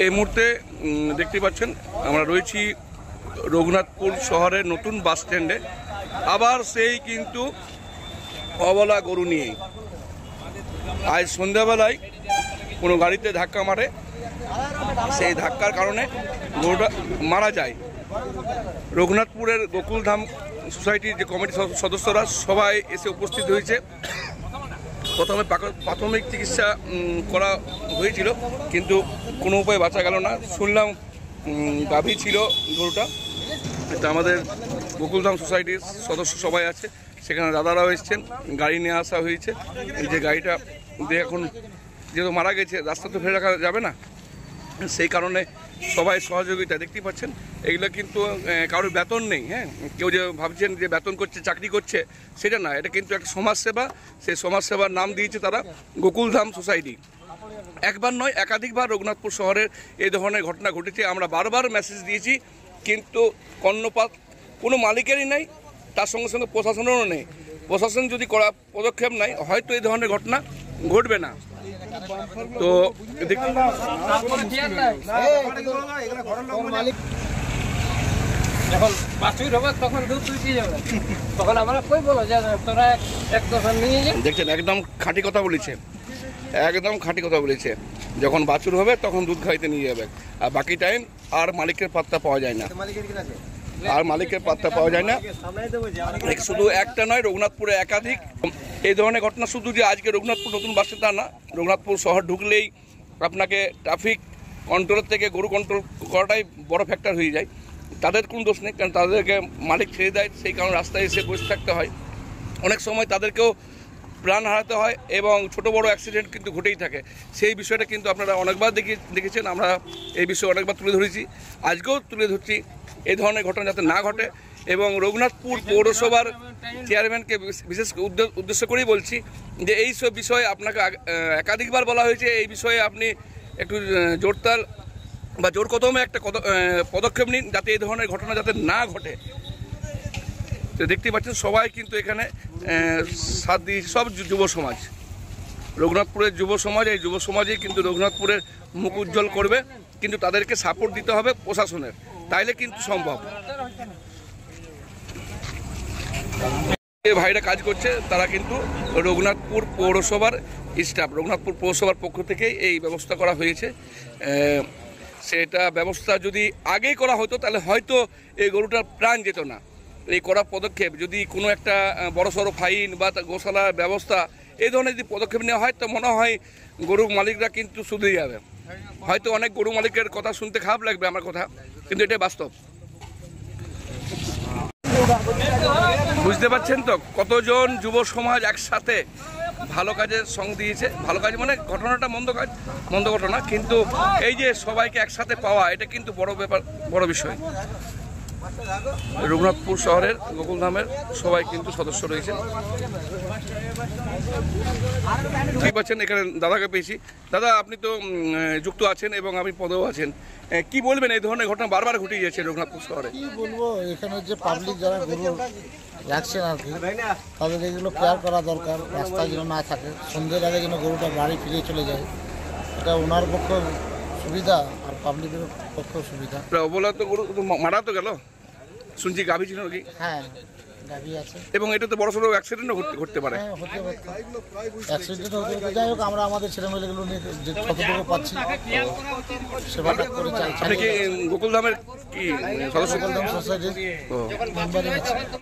এই মুহূর্তে দেখতে পাচ্ছেন আমরা রয়েছি রঘুনাথপুর শহরের নতুন বাস স্ট্যান্ডে। আবার সেই কিন্তু অবলা গরু নিয়ে আজ সন্ধ্যাবেলায় কোনো গাড়িতে ধাক্কা মারে, সেই ধাক্কার কারণে গরুটা মারা যায়। রঘুনাথপুরের গোকুলধাম সোসাইটির যে কমিটির সদস্যরা সবাই এসে উপস্থিত হয়েছে। প্রথমে প্রাথমিক চিকিৎসা করা হয়েছিল, কিন্তু কোনো উপায় বাঁচা গেল না। শুনলাম গাভী ছিল গরুটা। এটা আমাদের গোকুলধাম সোসাইটির সদস্য সবাই আছে, সেখানে দাদারাও এসছেন, গাড়ি নিয়ে আসা হয়েছে। এই যে গাড়িটা দিয়ে এখন যেহেতু মারা গেছে, রাস্তা তো ফেলে রাখা যাবে না, সেই কারণে সবাই সহযোগিতা দেখতেই পাচ্ছেন। এগুলো কিন্তু কারোর বেতন নেই। হ্যাঁ, কেউ যে ভাবছেন যে বেতন করছে, চাকরি করছে, সেটা না। এটা কিন্তু একটা সমাজসেবা। সেই সমাজসেবার নাম দিয়েছে তারা গোকুলধাম সোসাইটি। একবার নয়, একাধিকবার রঘুনাথপুর শহরের এই ধরনের ঘটনা ঘটেছে। আমরা বারবার মেসেজ দিয়েছি, কিন্তু কর্ণপাত কোনো মালিকেরই নেই, তার সঙ্গে সঙ্গে প্রশাসনেরও নেই। প্রশাসন যদি কড়া পদক্ষেপ নেয়, হয়তো এই ধরনের ঘটনা ঘটবে না। তো যখন বাছুর হবে তখন দুধ চুষিয়ে যাবে, তখন আমরা কই বলো যে তোরা এক দোকান নিয়ে যা। দেখছেন, একদম খাঁটি কথা বলেছে, একদম খাঁটি কথা বলেছে। যখন বাছুর হবে তখন দুধ খাইতে নিয়ে যাবে, আর বাকি টাইম আর মালিকের পাত্তা পাওয়া যায় না, আর মালিকের পাত্তা পাওয়া যায় না। শুধু একটা নয়, রঘুনাথপুরে একাধিক এই ধরনের ঘটনা। শুধু যে আজকে রঘুনাথপুর নতুন বাসে তা না, রঘুনাথপুর শহর ঢুকলেই আপনাকে ট্রাফিক কন্ট্রোলের থেকে গরু কন্ট্রোল করাটাই বড় ফ্যাক্টর হয়ে যায়। তাদের কোনো দোষ নেই, কারণ তাদেরকে মালিক ছেড়ে দেয়, সেই কারণে রাস্তায় এসে বসে থাকতে হয়। অনেক সময় তাদেরকেও প্রাণ হারাতে হয় এবং ছোট বড় অ্যাক্সিডেন্ট কিন্তু ঘটেই থাকে। সেই বিষয়টা কিন্তু আপনারা অনেকবার দেখেছেন। আমরা এই বিষয়ে অনেকবার তুলে ধরেছি, আজকেও তুলে ধরছি। এই ধরনের ঘটনা যাতে না ঘটে, এবং রঘুনাথপুর পৌরসভার চেয়ারম্যানকে বিশেষ উদ্দেশ্য করেই বলছি যে এই সব বিষয়ে আপনাকে একাধিকবার বলা হয়েছে, এই বিষয়ে আপনি একটু জোরতাল বা জোর কদমে একটা পদক্ষেপ নিন, যাতে এই ধরনের ঘটনা যাতে না ঘটে। তো দেখতে পাচ্ছেন সবাই কিন্তু এখানে সাথ দিয়ে, সব যুব সমাজ, রঘুনাথপুরের যুব সমাজ। এই যুব সমাজই কিন্তু রঘুনাথপুরের মুখ উজ্জ্বল করবে, কিন্তু তাদেরকে সাপোর্ট দিতে হবে প্রশাসনের, তাইলে কিন্তু সম্ভব। ভাইরা কাজ করছে, তারা কিন্তু রঘুনাথপুর পৌরসভার স্টাফ। রঘুনাথপুর পৌরসভার পক্ষ থেকে এই ব্যবস্থা করা হয়েছে। সেটা ব্যবস্থা যদি আগেই করা হতো, তাহলে হয়তো এই গরুটার প্রাণ যেত না। এই করা পদক্ষেপ, যদি কোনো একটা বড়সড় ফাইন বা গোশালার ব্যবস্থা, এই ধরনের যদি পদক্ষেপ নেওয়া হয়, তো মনে হয় গরু মালিকরা কিন্তু শুধরে যাবে। হয়তো অনেক গরু মালিকের কথা শুনতে খারাপ লাগবে আমার কথা, কিন্তু এটাই বাস্তব। বুঝতে পারছেন তো, কতজন যুব সমাজ একসাথে ভালো কাজের সঙ্গ দিয়েছে। ভালো কাজ মানে ঘটনাটা মন্দ ঘটনা, কিন্তু এই যে সবাইকে একসাথে পাওয়া, এটা কিন্তু বড় ব্যাপার, বড় বিষয়। রঘুনাথপুর শহরের গোকুলধামের সবাই কিন্তু সদস্য রয়েছে। ঠিক পাচ্ছেন, এখানে দাদাকে পেয়েছি। দাদা, আপনি তো যুক্ত আছেন এবং আপনি পদেও আছেন, কি বলবেন? এই ধরনের ঘটনা বারবার ঘটে যাচ্ছে রঘুনাথপুর শহরে। কি বলবো, এখানে যে পাবলিক যারা গরু রাখছেন আর কি, তাদের এগুলো কেয়ার করা দরকার। রাস্তায় যেন না থাকে, সন্ধ্যের আগে যেন গরুটা বাড়ি ফিরে চলে যায়, এটা ওনার পক্ষে সুবিধা আর পাবলিকের পক্ষেও সুবিধা। অবলা তো গরু মারা তো গেল, শুনছি গাভী ছিল নাকি? হ্যাঁ, গাভী আছে, এবং এটা তো বড় সড়ো অ্যাক্সিডেন্টও ঘটতে পারে। হ্যাঁ, হতে পারে, অ্যাক্সিডেন্ট হতে পারে। যাই হোক, আমরা আমাদের ছেলেমেয়েগুলো নিয়ে যে যতটুকু পাচ্ছি সেবাটা করে চাইছি। আপনি কি গোকুলধামের কি সদস্য? গোকুলধাম সোসাইটির মেম্বারই আছে।